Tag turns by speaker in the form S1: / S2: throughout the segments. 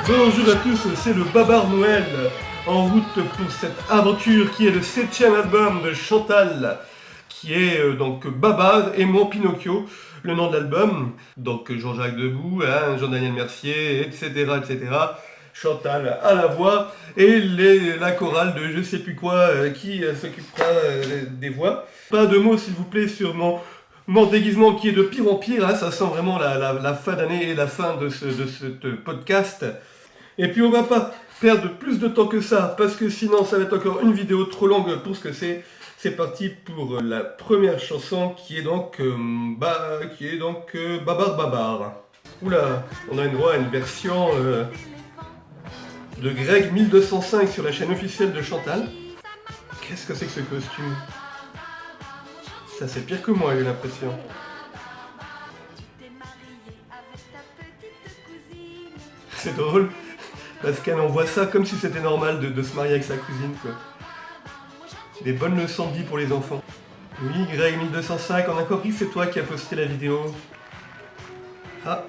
S1: Bonjour à tous, c'est le Babar Noël en route pour cette aventure qui est le 7e album de Chantal, qui est donc Babar et mon Pinocchio, le nom de l'album. Donc Jean-Jacques Debout, hein, Jean-Daniel Mercier, etc., etc. Chantal à la voix et la chorale de je sais plus quoi qui s'occupera des voix. Pas de mots s'il vous plaît sur mon déguisement qui est de pire en pire, hein, ça sent vraiment la fin d'année et la fin de ce podcast. Et puis on va pas perdre plus de temps que ça, parce que sinon ça va être encore une vidéo trop longue pour ce que c'est. C'est parti pour la première chanson qui est donc Babar Babar. Oula, on a une droit à une version de Greg 1205 sur la chaîne officielle de Chantal. Qu'est-ce que c'est que ce costume? Ça c'est pire que moi, j'ai l'impression. C'est drôle, parce qu'elle envoie ça comme si c'était normal de se marier avec sa cousine, quoi. Des bonnes leçons de vie pour les enfants. Oui, Greg 1205, on a compris que c'est toi qui as posté la vidéo. Ah,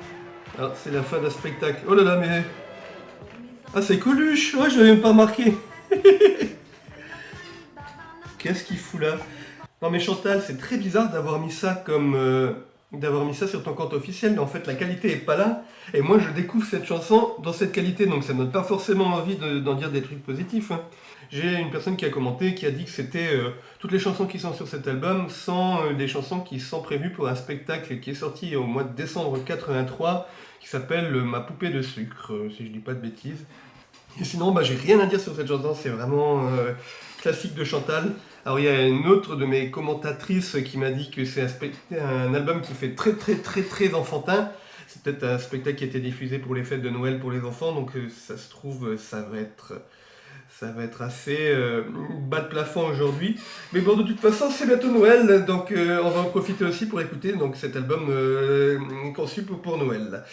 S1: alors c'est la fin d'un spectacle. Oh là là, mais... Ah, c'est Coluche. Ouais, je l'avais même pas remarqué. Qu'est-ce qu'il fout là? Non mais Chantal, c'est très bizarre d'avoir mis ça sur ton compte officiel, mais en fait la qualité est pas là, et moi je découvre cette chanson dans cette qualité, donc ça me donne pas forcément envie d'en dire des trucs positifs, hein. J'ai une personne qui a commenté, qui a dit que c'était toutes les chansons qui sont sur cet album sont des chansons qui sont prévues pour un spectacle qui est sorti au mois de décembre 83, qui s'appelle Ma poupée de sucre, si je dis pas de bêtises. Et sinon, j'ai rien à dire sur cette chanson, c'est vraiment classique de Chantal. Alors il y a une autre de mes commentatrices qui m'a dit que c'est un album qui fait très très très très enfantin. C'est peut-être un spectacle qui a été diffusé pour les fêtes de Noël pour les enfants, donc ça se trouve, ça va être assez bas de plafond aujourd'hui. Mais bon, de toute façon, c'est bientôt Noël, donc on va en profiter aussi pour écouter donc, cet album conçu pour Noël.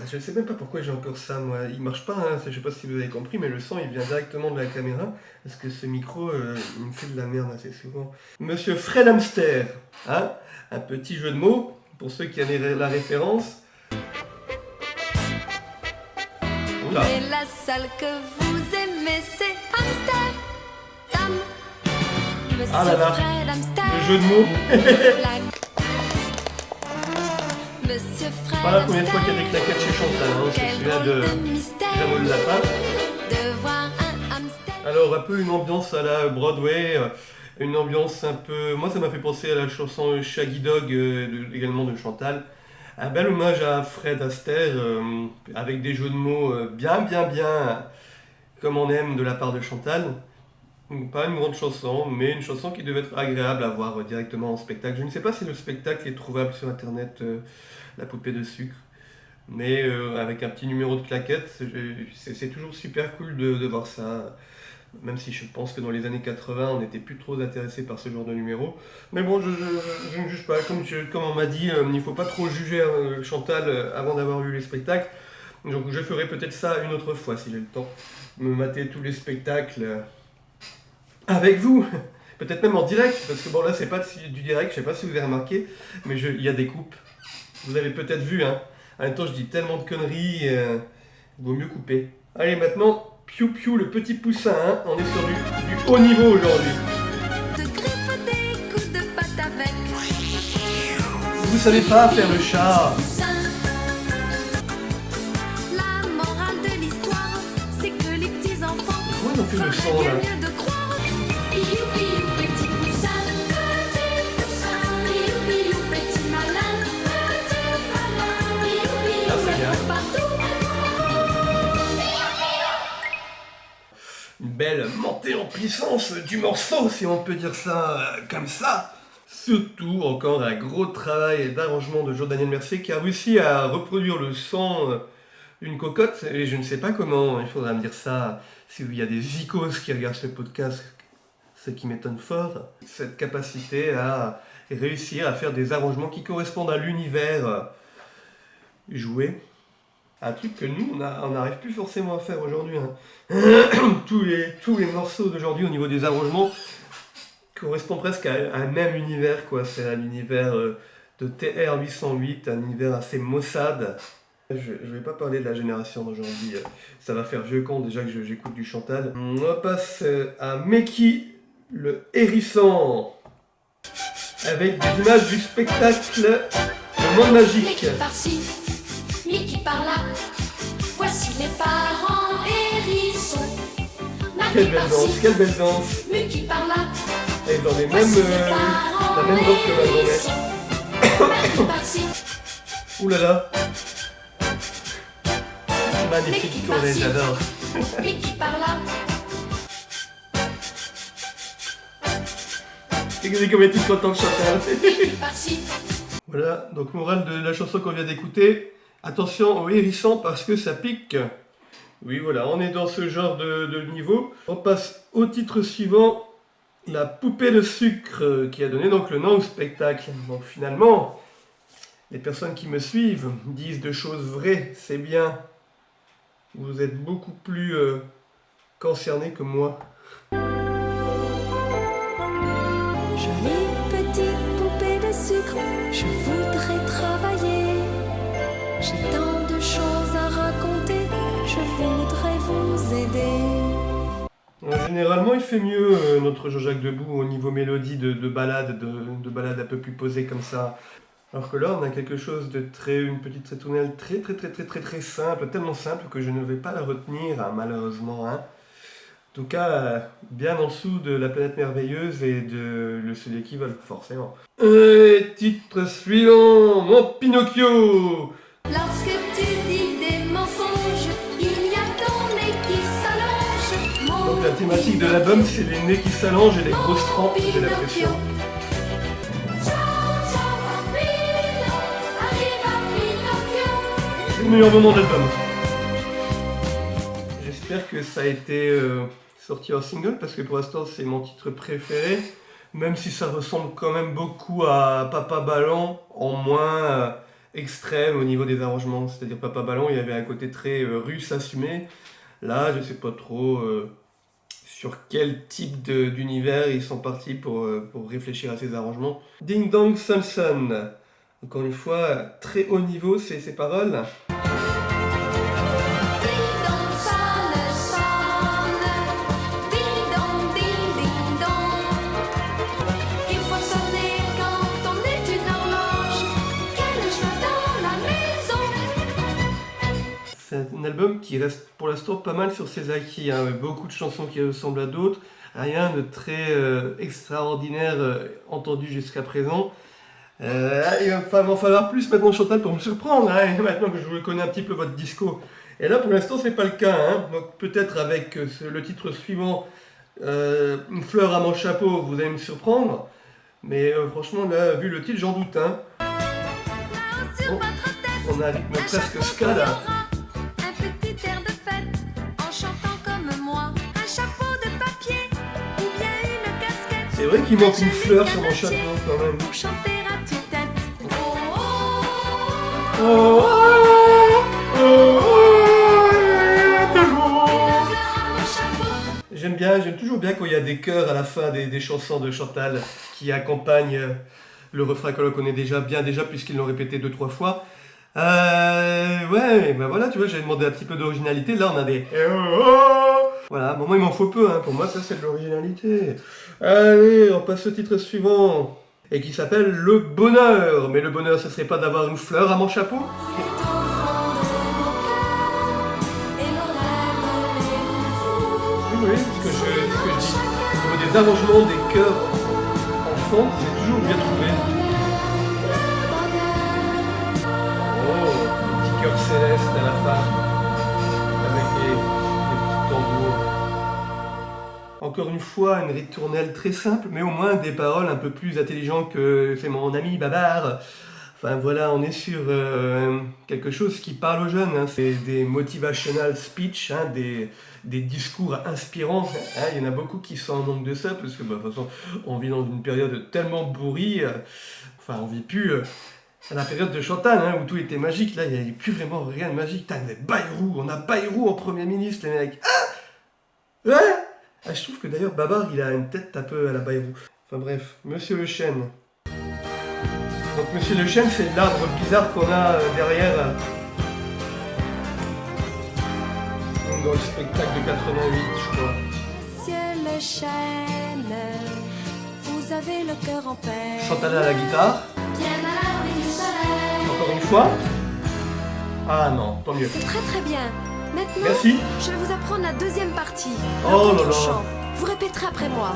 S1: Je ne sais même pas pourquoi j'ai encore ça, moi. Il marche pas, hein. Je ne sais pas si vous avez compris, mais le son il vient directement de la caméra. Parce que ce micro, il me fait de la merde assez souvent. Monsieur Fred Hamster, hein, un petit jeu de mots, pour ceux qui avaient la référence. Oula.
S2: Et la salle que vous aimez, c'est Amsterdam. Monsieur
S1: Ah là là,
S2: Fred Hamster.
S1: le jeu de mots.
S2: Monsieur Fred
S1: Pas la première fois qu'il y a des claquettes chez Chantal, hein. C'est celui-là de Jameau le Lapin. Alors un peu une ambiance à la Broadway, une ambiance un peu... Moi ça m'a fait penser à la chanson Shaggy Dog également de Chantal. Un bel hommage à Fred Astaire avec des jeux de mots bien comme on aime de la part de Chantal. Pas une grande chanson, mais une chanson qui devait être agréable à voir directement en spectacle. Je ne sais pas si le spectacle est trouvable sur internet, La poupée de sucre. Mais avec un petit numéro de claquettes, c'est toujours super cool de voir ça. Même si je pense que dans les années 80, on n'était plus trop intéressé par ce genre de numéro. Mais bon, je ne juge pas. Comme on m'a dit, il ne faut pas trop juger Chantal avant d'avoir vu les spectacles. Donc je ferai peut-être ça une autre fois si j'ai le temps. Me mater tous les spectacles avec vous. Peut-être même en direct, parce que bon là c'est pas du direct, je sais pas si vous avez remarqué, mais il y a des coupes. Vous avez peut-être vu, hein. En même temps je dis tellement de conneries, il vaut mieux couper. Allez maintenant... Piou Piou, le petit poussin, hein. On est sur du haut niveau aujourd'hui. Vous savez pas faire le chat.
S2: La morale de l'histoire, c'est que les petits enfants
S1: pourquoi on a fait le son là?
S2: mieux de croire. Piou Piou, petit poussin, Piou Piou, petit malin, Piou Piou,
S1: c'est bien.
S2: partout.
S1: Une belle montée en puissance du morceau, si on peut dire ça comme ça. Surtout encore un gros travail d'arrangement de Jean-Daniel Mercier qui a réussi à reproduire le son d'une cocotte. Et je ne sais pas comment, il faudra me dire ça, s'il y a des icos qui regardent ce podcast, ce qui m'étonne fort. Cette capacité à réussir à faire des arrangements qui correspondent à l'univers joué. Un truc que nous, on n'arrive plus forcément à faire aujourd'hui, hein. tous les morceaux d'aujourd'hui au niveau des arrangements correspondent presque à un même univers, quoi. C'est un univers de TR-808, un univers assez maussade. Je vais pas parler de la génération d'aujourd'hui, ça va faire vieux con déjà que j'écoute du Chantal. On passe à Meki, le hérisson, avec des images du spectacle Le Monde Magique.
S2: Mickey par-ci, Mickey par-là. Voici les parents hérissons.
S1: Quelle belle danse, quelle belle danse.
S2: Mickey par-là.
S1: Et dans les mêmes, la même robe que ma grand-mère.
S2: Par-ci,
S1: Ouh là là. Magnifique tournée, j'adore.
S2: Mickey par-là.
S1: Regardez comme elle est toute contente, Chantal.
S2: Mickey par-ci.
S1: Voilà, donc morale de la chanson qu'on vient d'écouter. Attention au hérisson parce que ça pique. Oui, voilà, on est dans ce genre de niveau. On passe au titre suivant, La poupée de sucre, qui a donné donc le nom au spectacle. Donc finalement, les personnes qui me suivent disent de choses vraies, c'est bien. Vous êtes beaucoup plus concernés que moi.
S2: Jolie petite poupée de sucre, je voudrais travailler. J'ai tant de choses à raconter, je voudrais vous aider.
S1: Généralement, il fait mieux notre Jean-Jacques Debout au niveau mélodie de ballade, de ballade un peu plus posée comme ça. Alors que là, on a quelque chose de une petite ritournelle très simple, tellement simple que je ne vais pas la retenir, hein, malheureusement. Hein. En tout cas, bien en dessous de La Planète Merveilleuse et de celui qui vole, forcément. Titre suivant, Mon Pinocchio.
S2: Lorsque tu dis des mensonges, il y a ton nez qui s'allonge.
S1: Donc la thématique de l'album, c'est les nez qui s'allongent et les grosses trempes, j'ai l'impression. C'est le meilleur moment de l'album. J'espère que ça a été sorti en single parce que pour l'instant c'est mon titre préféré, même si ça ressemble quand même beaucoup à Papa Ballon, en moins extrême au niveau des arrangements. C'est-à-dire Papa Ballon, il y avait un côté très russe assumé. Là, je sais pas trop sur quel type d'univers ils sont partis pour réfléchir à ces arrangements. Ding Dong Samson. Encore une fois, très haut niveau ces paroles. C'est un album qui reste pour l'instant pas mal sur ses acquis, hein, avec beaucoup de chansons qui ressemblent à d'autres, rien de très extraordinaire entendu jusqu'à présent. Il va m'en falloir plus maintenant, Chantal, pour me surprendre, hein, maintenant que je vous connais un petit peu votre disco. Et là, pour l'instant, c'est pas le cas. Hein. Donc peut-être avec le titre suivant, Une fleur à mon chapeau, vous allez me surprendre. Mais franchement, là, vu le titre, j'en doute. Hein. Oh, on a un rythme presque ska, là. C'est vrai qu'il manque une fleur sur mon chapeau quand même. J'aime toujours bien quand il y a des chœurs à la fin des chansons de Chantal qui accompagnent le refrain que l'on connaît déjà puisqu'ils l'ont répété 2-3 fois. Ouais, ben voilà, tu vois, j'avais demandé un petit peu d'originalité. Là, on a des... Voilà, bon, moi, il m'en faut peu, hein. Pour moi, ça, c'est de l'originalité. Allez, on passe au titre suivant. Et qui s'appelle Le Bonheur. Mais le bonheur, ce serait pas d'avoir une fleur à mon chapeau? Oui, ce que je dis. Au niveau des arrangements, des chœurs enfants, c'est toujours bien trouvé. Oh, petit cœur céleste à la fin, avec les petits tambours. Encore une fois, une ritournelle très simple, mais au moins des paroles un peu plus intelligentes que c'est mon ami Babar. Enfin voilà, on est sur quelque chose qui parle aux jeunes. Hein. C'est des motivational speech, hein, des discours inspirants. Hein. Il y en a beaucoup qui sont en manque de ça, parce que bah, de toute façon, on vit dans une période tellement bourrie. Enfin, on vit plus à la période de Chantal, hein, où tout était magique. Là, il n'y a plus vraiment rien de magique. T'as Bayrou, on a Bayrou en Premier ministre, les mecs. Ah ouais. Ah, je trouve que d'ailleurs Babar, il a une tête un peu à la Bayrou. Enfin bref, Monsieur Le Chêne. Donc Monsieur Le Chêne, c'est l'arbre bizarre qu'on a derrière dans le spectacle de 88, je crois.
S2: Monsieur le chêne, vous avez le cœur en peine.
S1: Chantal à la guitare.
S2: Bien à l'abri du soleil.
S1: Encore une fois. Ah non, tant mieux.
S2: C'est très très bien. Maintenant,
S1: Merci.
S2: je vais vous apprendre la deuxième partie. Le
S1: Oh là
S2: contre-chant.
S1: là.
S2: Vous répéterez après moi.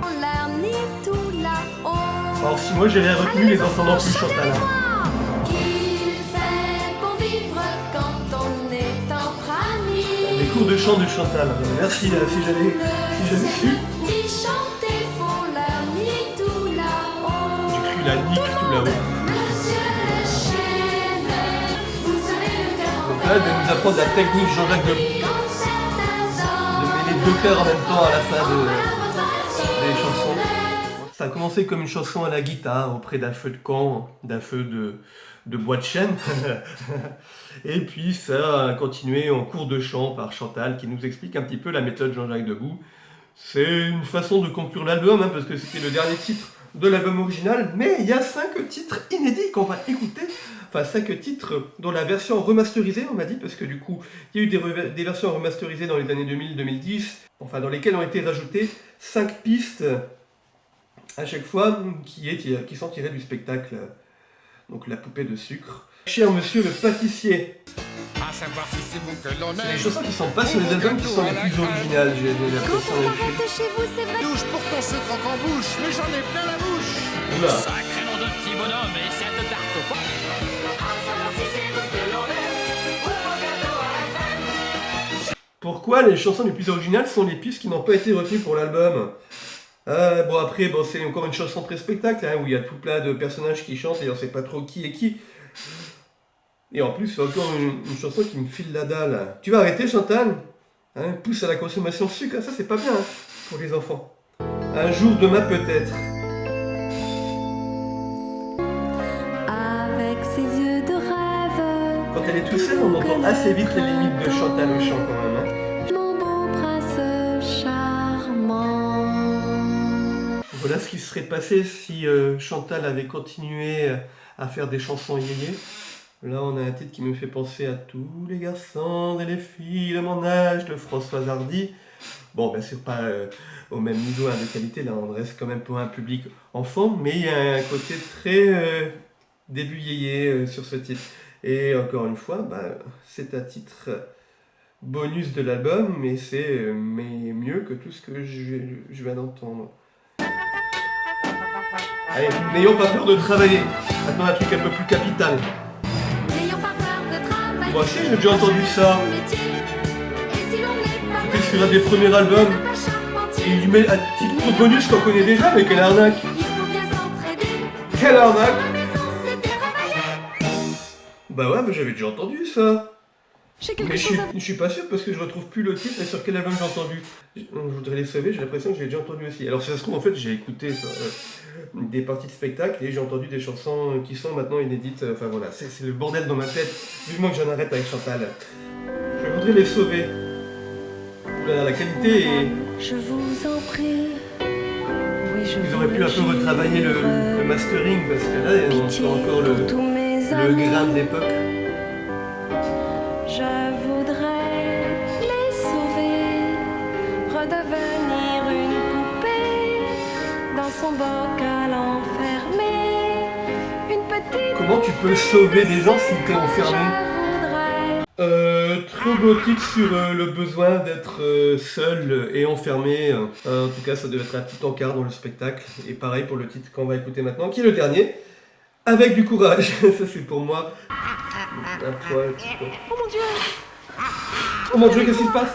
S2: En l'air ni tout là-haut.
S1: Alors si moi j'avais retenu les enfants non plus, Chantal.
S2: Qu'il fait bon vivre quand on est entre amis.
S1: Les cours de chant de Chantal. Merci, si j'avais su.
S2: Ni chanter font l'air ni tout là-haut.
S1: J'ai cru la nique tout là-haut.
S2: Monsieur le chêne, vous avez le cœur en
S1: Donc là, elle va nous apprendre la technique Jean-Jacques de
S2: quand certains hommes
S1: mêler deux cœurs en même temps à la fin
S2: votre
S1: des chansons. Ça a commencé comme une chanson à la guitare auprès d'un feu de camp, d'un feu de bois de chêne. Et puis ça a continué en cours de chant par Chantal qui nous explique un petit peu la méthode Jean-Jacques Debout. C'est une façon de conclure l'album parce que c'était le dernier titre de l'album original, mais il y a 5 titres inédits qu'on va écouter. Enfin 5 titres dont la version remasterisée on m'a dit, parce que du coup il y a eu des versions remasterisées dans les années 2000-2010, enfin dans lesquelles ont été rajoutées 5 pistes à chaque fois qui sont tirées du spectacle, donc La poupée de sucre. Cher monsieur le pâtissier,
S3: À savoir si c'est vous que l'on
S1: c'est les
S3: aime.
S1: chansons qui sont pas sur les albums qui sont les plus originales, j'ai
S2: Quand
S1: l'impression.
S2: on s'arrête chez vous, c'est vrai.
S3: Douche pour ton sucre en bouche, mais j'en ai plein la bouche.
S1: Oula.
S4: Sacré nom de petit bonhomme et cette tarte aux pommes.
S1: Pourquoi les chansons les plus originales sont les pistes qui n'ont pas été retenues pour l'album? Bon après, c'est encore une chanson très spectacle, hein, où il y a tout plein de personnages qui chantent et on sait pas trop qui est qui. Et en plus, c'est encore une chanson qui me file la dalle. Tu vas arrêter, Chantal, hein, pousse à la consommation de sucre, ça c'est pas bien hein, pour les enfants. Un jour, demain peut-être.
S2: Avec ses yeux de rêve,
S1: Quand elle est toute seule, on entend assez vite les limites de Chantal au chant quand même. Hein.
S2: mon beau prince charmant.
S1: Voilà ce qui serait passé si Chantal avait continué à faire des chansons yéyé. Là, on a un titre qui me fait penser à tous les garçons et les filles de mon âge de Françoise Hardy. Bon, bien sûr, pas au même niveau hein, de qualité, là, on reste quand même pour un public enfant, mais il y a un côté très début yéyé sur ce titre. Et encore une fois, c'est un titre bonus de l'album, mais c'est mieux que tout ce que je viens d'entendre. Allez, n'ayons pas peur de travailler. Maintenant, un truc un peu plus capital.
S2: N'ayons pas peur de travailler.
S1: Moi aussi, j'ai déjà entendu ça.
S2: Son métier. Et si l'on n'est pas
S1: C'était sur un des premiers albums.
S2: pas charpentier,
S1: Et il lui met un titre bonus qu'on connaît déjà, mais quelle arnaque.
S2: il faut bien s'entraider.
S1: Quelle arnaque.
S2: À la maison, c'était travailler.
S1: Bah ouais, mais j'avais déjà entendu ça.
S2: J'ai quelque
S1: Mais je
S2: chose
S1: suis pas sûr parce que je retrouve plus le titre et sur quel album j'ai entendu. Je voudrais les sauver, j'ai l'impression que j'ai déjà entendu aussi. Alors si ça se trouve, en fait, j'ai écouté des parties de spectacle et j'ai entendu des chansons qui sont maintenant inédites. Enfin voilà, c'est le bordel dans ma tête. Vivement que j'en arrête avec Chantal. Je voudrais les sauver. Oula, la qualité est...
S2: Je vous en prie. Oui, je
S1: Ils auraient pu un peu retravailler le mastering parce que là, on entend encore le grain de l'époque.
S2: Je voudrais les sauver, redevenir une poupée, dans son bocal enfermé, une petite...
S1: Comment tu peux sauver des gens si t'es enfermé?
S2: Je voudrais...
S1: Très beau titre sur le besoin d'être seul et enfermé. En tout cas, ça devait être un petit encart dans le spectacle. Et pareil pour le titre qu'on va écouter maintenant, qui est le dernier. Avec du courage. Ça, c'est pour moi. Un poil, petit peu.
S2: Oh mon Dieu!
S1: Oh mon Dieu, qu'est-ce qui se passe?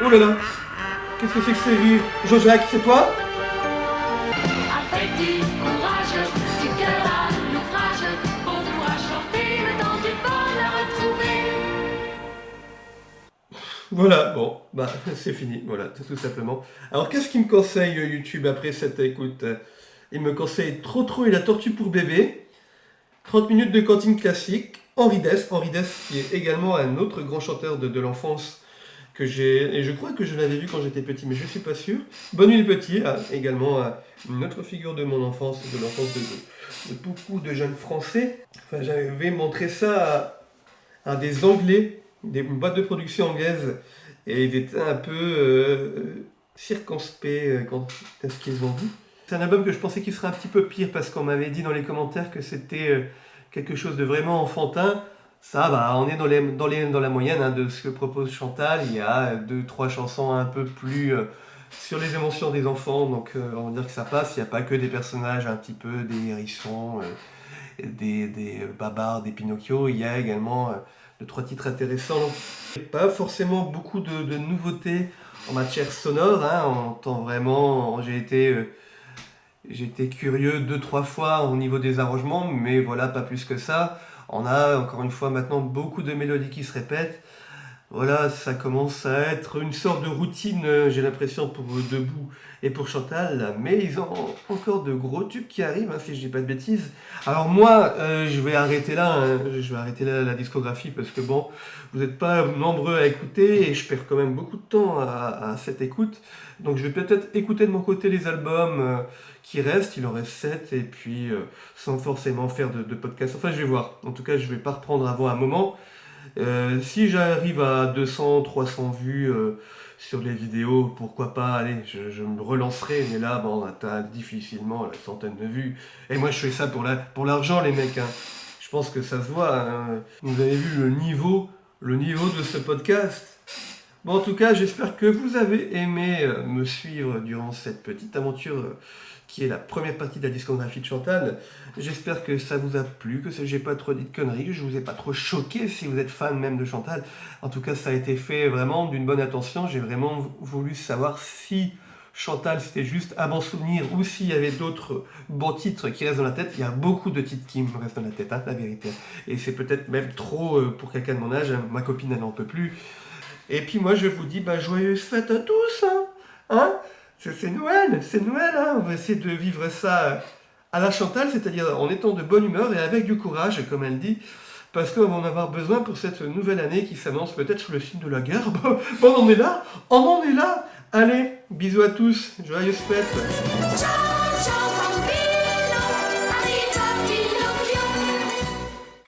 S1: Oh là là. Qu'est-ce que c'est que ces rires? Jean-Jacques, c'est toi?
S2: Avec du courage, du cœur à l'ouvrage, on pourra chanter le temps du bonheur retrouvé.
S1: Voilà, bon, c'est fini, voilà, tout simplement. Alors, qu'est-ce qu'il me conseille YouTube après cette écoute? Il me conseille Trotro et la tortue pour bébé, 30 minutes de cantine classique, Henri Dess qui est également un autre grand chanteur de l'enfance que j'ai, et je crois que je l'avais vu quand j'étais petit, mais je suis pas sûr. Bonne nuit petit, également une autre figure de mon enfance, de l'enfance de beaucoup de jeunes Français. Enfin, j'avais montré ça à des Anglais une boîte de production anglaise, et ils étaient un peu circonspects quant à ce qu'ils ont dit. C'est un album que je pensais qu'il serait un petit peu pire, parce qu'on m'avait dit dans les commentaires que c'était quelque chose de vraiment enfantin. Ça va, on est dans la moyenne hein, de ce que propose Chantal. Il y a 2-3 chansons un peu plus sur les émotions des enfants, donc on va dire que ça passe. Il n'y a pas que des personnages un petit peu, des hérissons, des babards, des Pinocchio. Il y a également 2-3 titres intéressants. Pas forcément beaucoup de nouveautés en matière sonore. Hein. On entend vraiment, j'ai été curieux 2-3 fois au niveau des arrangements, mais voilà, pas plus que ça. On a encore une fois maintenant beaucoup de mélodies qui se répètent. Voilà, ça commence à être une sorte de routine, j'ai l'impression, pour Debout et pour Chantal. Mais ils ont encore de gros tubes qui arrivent, hein, si je dis pas de bêtises. Alors moi, je vais arrêter là, hein, je vais arrêter là la discographie parce que bon, vous n'êtes pas nombreux à écouter et je perds quand même beaucoup de temps à cette écoute. Donc je vais peut-être écouter de mon côté les albums qui restent, il en reste 7, et puis sans forcément faire de podcast. Enfin, je vais voir. En tout cas, je vais pas reprendre avant un moment. Si j'arrive à 200-300 vues sur les vidéos, pourquoi pas, allez, je me relancerai, mais là, bon, on atteint difficilement la centaine de vues. Et moi, je fais ça pour l'argent, les mecs. Hein. Je pense que ça se voit. Hein. Vous avez vu le niveau de ce podcast. Bon, en tout cas, j'espère que vous avez aimé me suivre durant cette petite aventure qui est la première partie de la discographie de Chantal. J'espère que ça vous a plu, que j'ai pas trop dit de conneries, que je vous ai pas trop choqué si vous êtes fan même de Chantal. En tout cas, ça a été fait vraiment d'une bonne intention. J'ai vraiment voulu savoir si Chantal c'était juste un bon souvenir ou s'il y avait d'autres bons titres qui restent dans la tête. Il y a beaucoup de titres qui me restent dans la tête, hein, la vérité. Et c'est peut-être même trop pour quelqu'un de mon âge. Hein. Ma copine, elle n'en peut plus. Et puis moi, je vous dis joyeuses fêtes à tous, hein. C'est Noël, hein. On va essayer de vivre ça à la Chantal, c'est-à-dire en étant de bonne humeur et avec du courage, comme elle dit, parce qu'on va en avoir besoin pour cette nouvelle année qui s'annonce peut-être sous le signe de la guerre. Bon, on en est là. Allez, bisous à tous, joyeuses fêtes.
S2: Ciao, ciao,